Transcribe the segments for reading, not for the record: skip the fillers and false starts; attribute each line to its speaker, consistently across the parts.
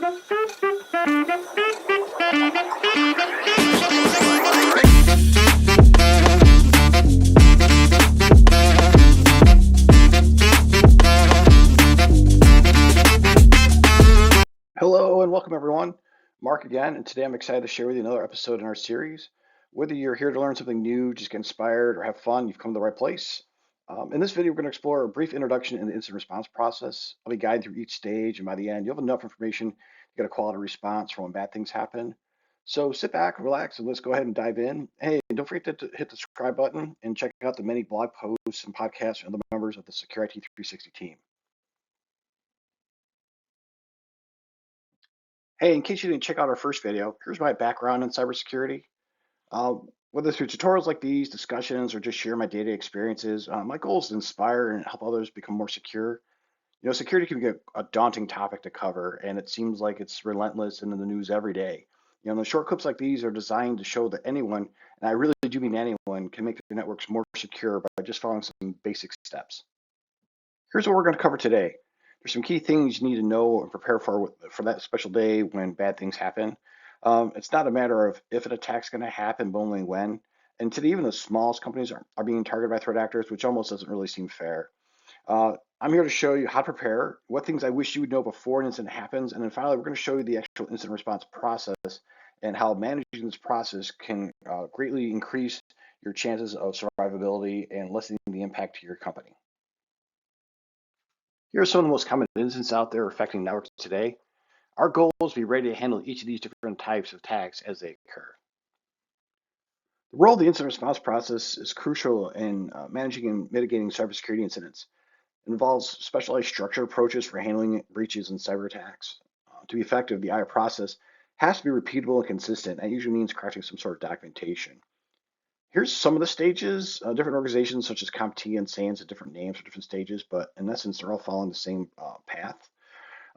Speaker 1: Hello and welcome everyone. Mark again, and today I'm excited to share with you another episode in our series. Whether you're here to learn something new, just get inspired, or have fun, you've come to the right place. In this video, we're going to explore a brief introduction in the incident response process. I'll be guiding through each stage, and by the end, you'll have enough information to get a quality response for when bad things happen. So sit back, relax, and let's go ahead and dive in. Hey, and don't forget to hit the subscribe button and check out the many blog posts and podcasts from other members of the Secure IT 360 team. Hey, in case you didn't check out our first video, here's my background in cybersecurity. Uh, Whether through tutorials like these, discussions, or just share my data experiences, my goal is to inspire and help others become more secure. Security can be a daunting topic to cover, and it seems like it's relentless and in the news every day. The short clips like these are designed to show that anyone, and I really do mean anyone, can make their networks more secure by just following some basic steps. Here's what we're going to cover today. There's some key things you need to know and prepare for that special day when bad things happen. It's not a matter of if an attack's going to happen, but only when. And today, even the smallest companies are being targeted by threat actors, which almost doesn't really seem fair. I'm here to show you how to prepare, what things I wish you would know before an incident happens, and then finally, we're going to show you the actual incident response process and how managing this process can greatly increase your chances of survivability and lessening the impact to your company. Here are some of the most common incidents out there affecting networks today. Our goal is to be ready to handle each of these different types of attacks as they occur. The role of the incident response process is crucial in managing and mitigating cybersecurity incidents. It involves specialized structured approaches for handling breaches and cyber attacks. To be effective, the IR process has to be repeatable and consistent. That usually means crafting some sort of documentation. Here's some of the stages. Different organizations such as CompTIA and SANS have different names for different stages, but in essence, they're all following the same path.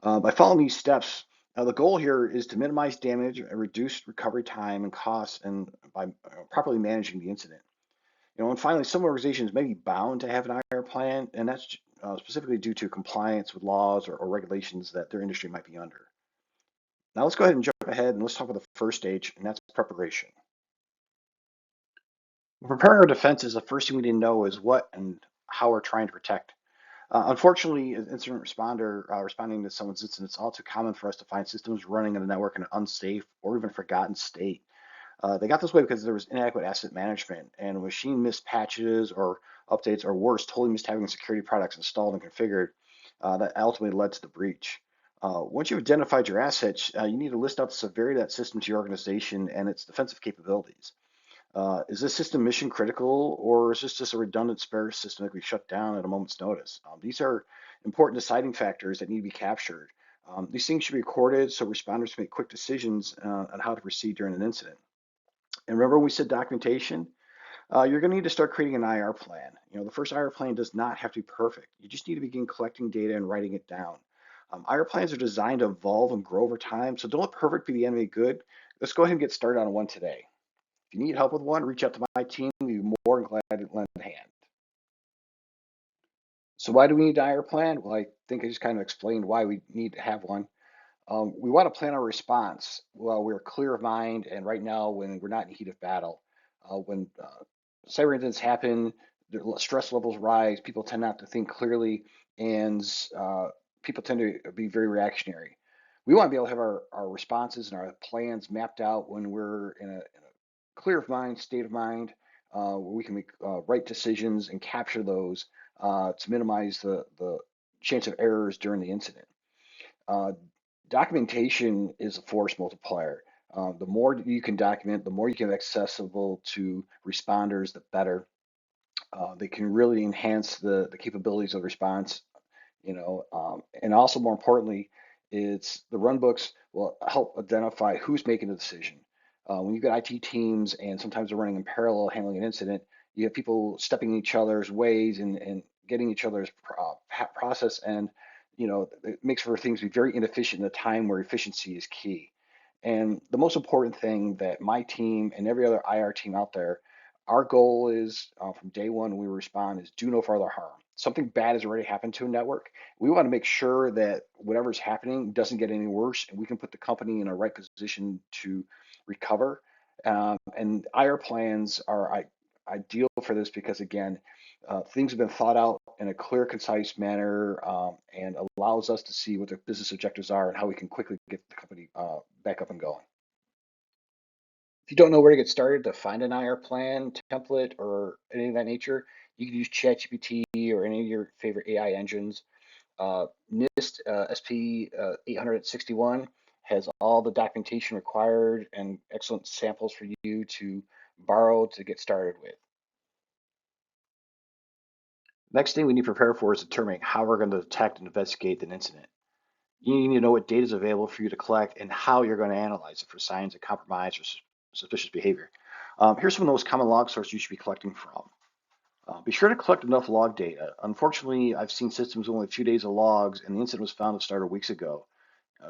Speaker 1: By following these steps, the goal here is to minimize damage and reduce recovery time and costs, and by properly managing the incident. And finally, some organizations may be bound to have an IR plan, and that's specifically due to compliance with laws or regulations that their industry might be under. Now let's go ahead and jump ahead and let's talk about the first stage, and that's preparation. Preparing our defenses, the first thing we need to know is what and how we're trying to protect. Unfortunately, as an incident responder responding to someone's incident, it's all too common for us to find systems running in the network in an unsafe or even forgotten state. They got this way because there was inadequate asset management and machine missed patches or updates, or worse, totally missed having security products installed and configured. That ultimately led to the breach. Once you've identified your assets, you need to list out the severity of that system to your organization and its defensive capabilities. Is this system mission critical, or is this just a redundant spare system that we shut down at a moment's notice? These are important deciding factors that need to be captured. These things should be recorded so responders can make quick decisions on how to proceed during an incident. And remember when we said documentation? You're going to need to start creating an IR plan. The first IR plan does not have to be perfect. You just need to begin collecting data and writing it down. IR plans are designed to evolve and grow over time, so don't let perfect be the enemy of good. Let's go ahead and get started on one today. If you need help with one, reach out to my team. We'd be more than glad to lend a hand. So why do we need an IR plan? Well, I think I just kind of explained why we need to have one. We want to plan our response while we're clear of mind and right now when we're not in heat of battle. When cyber incidents happen, the stress levels rise, people tend not to think clearly, and people tend to be very reactionary. We want to be able to have our responses and our plans mapped out when we're in a clear of mind, state of mind, where we can make right decisions and capture those to minimize the chance of errors during the incident. Documentation is a force multiplier. The more you can document, the more you can have accessible to responders, the better. They can really enhance the capabilities of the response, and also more importantly, it's the run books will help identify who's making the decision. When you've got IT teams and sometimes they're running in parallel handling an incident, you have people stepping in each other's ways and getting each other's process, and it makes for things to be very inefficient in a time where efficiency is key. And the most important thing that my team and every other IR team out there, our goal is from day one when we respond is do no further harm. something bad has already happened to a network. We want to make sure that whatever's happening doesn't get any worse, and we can put the company in a right position to recover. And IR plans are ideal for this because, again, things have been thought out in a clear, concise manner, and allows us to see what the business objectives are and how we can quickly get the company back up and going. If you don't know where to get started to find an IR plan, template, or any of that nature, you can use ChatGPT or any of your favorite AI engines. NIST SP 861 has all the documentation required and excellent samples for you to borrow to get started with. Next thing we need to prepare for is determining how we're going to detect and investigate an incident. You need to know what data is available for you to collect and how you're going to analyze it for signs of compromise or suspicious behavior. Here's some of the most common log sources you should be collecting from. Be sure to collect enough log data. Unfortunately, I've seen systems with only a few days of logs, and the incident was found to start weeks ago.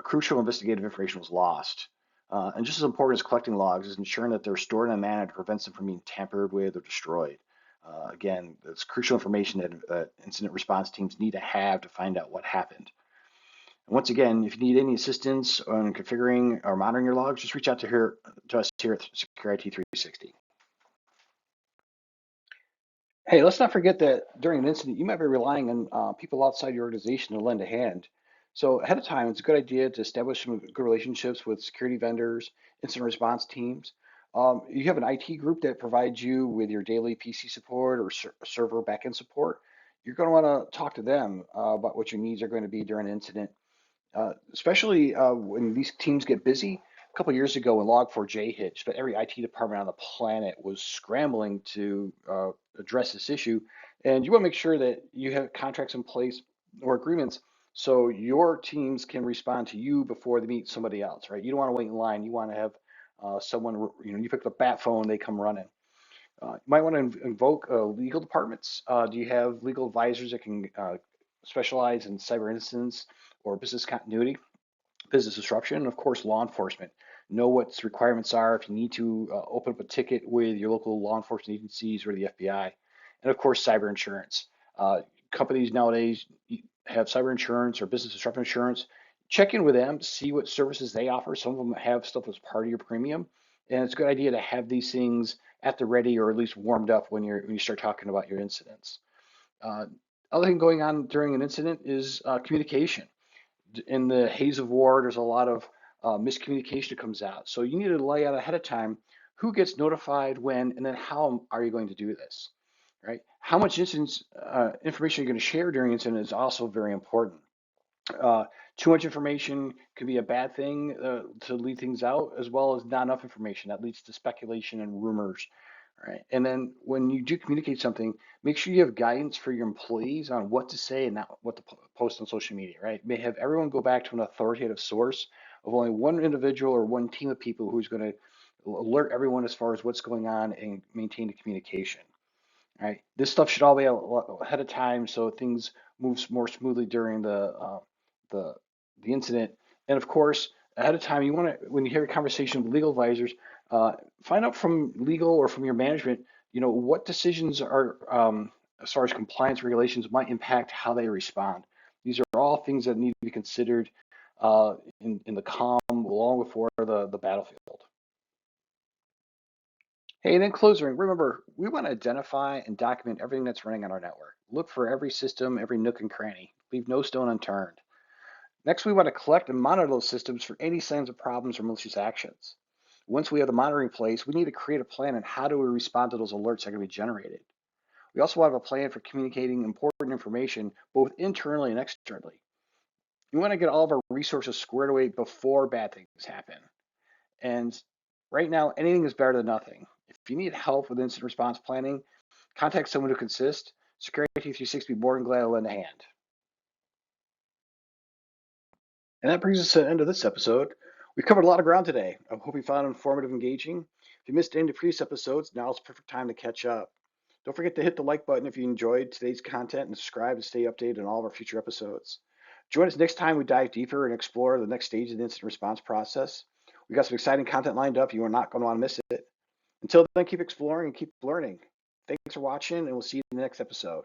Speaker 1: Crucial investigative information was lost. And just as important as collecting logs is ensuring that they're stored in a manner that prevents them from being tampered with or destroyed. Again, it's crucial information that incident response teams need to have to find out what happened. And once again, if you need any assistance on configuring or monitoring your logs, just reach out to us here at Secure IT 360. Hey, let's not forget that during an incident, you might be relying on people outside your organization to lend a hand. So ahead of time, it's a good idea to establish some good relationships with security vendors, incident response teams. You have an IT group that provides you with your daily PC support or server backend support. You're going to want to talk to them about what your needs are going to be during an incident, especially when these teams get busy. A couple of years ago when Log4j hit, just about every IT department on the planet was scrambling to address this issue. And you want to make sure that you have contracts in place or agreements so your teams can respond to you before they meet somebody else, right? You don't want to wait in line. You want to have someone, you pick up the bat phone, they come running. You might want to invoke legal departments. Do you have legal advisors that can specialize in cyber incidents or business continuity, business disruption, and of course, law enforcement? Know what its requirements are if you need to open up a ticket with your local law enforcement agencies or the FBI. And of course, cyber insurance. Companies nowadays have cyber insurance or business disruption insurance. Check in with them, see what services they offer. Some of them have stuff as part of your premium. And it's a good idea to have these things at the ready or at least warmed up when you start talking about your incidents. Uh, Other thing going on during an incident is communication. In the haze of war, there's a lot of miscommunication that comes out. So you need to lay out ahead of time who gets notified when, and then how are you going to do this, right? How much incidents, information you're going to share during incident is also very important. Uh, Too much information can be a bad thing to lead things out, as well as not enough information that leads to speculation and rumors, right? And then when you do communicate something, make sure you have guidance for your employees on what to say and not what to post on social media, right? May have everyone go back to an authoritative source of only one individual or one team of people who's going to alert everyone as far as what's going on and maintain the communication. Right. This stuff should all be ahead of time so things move more smoothly during the the incident. And of course, ahead of time, you want to when you have a conversation with legal advisors, uh, find out from legal or from your management, what decisions are as far as compliance regulations might impact how they respond. These are all things that need to be considered in the calm long before the battlefield. Hey, and in closing, remember, we want to identify and document everything that's running on our network. Look for every system, every nook and cranny. Leave no stone unturned. Next, we want to collect and monitor those systems for any signs of problems or malicious actions. Once we have the monitoring in place, we need to create a plan on how do we respond to those alerts that are going to be generated. We also want to have a plan for communicating important information both internally and externally. We want to get all of our resources squared away before bad things happen. And right now, anything is better than nothing. If you need help with incident response planning, contact someone who can assist. Security 360 will be more than glad to lend a hand. And that brings us to the end of this episode. We covered a lot of ground today. I hope you found it informative and engaging. If you missed any of the previous episodes, now is the perfect time to catch up. Don't forget to hit the like button if you enjoyed today's content and subscribe to stay updated on all of our future episodes. Join us next time we dive deeper and explore the next stage of the incident response process. We got some exciting content lined up. You are not going to want to miss it. Until then, keep exploring and keep learning. Thanks for watching, and we'll see you in the next episode.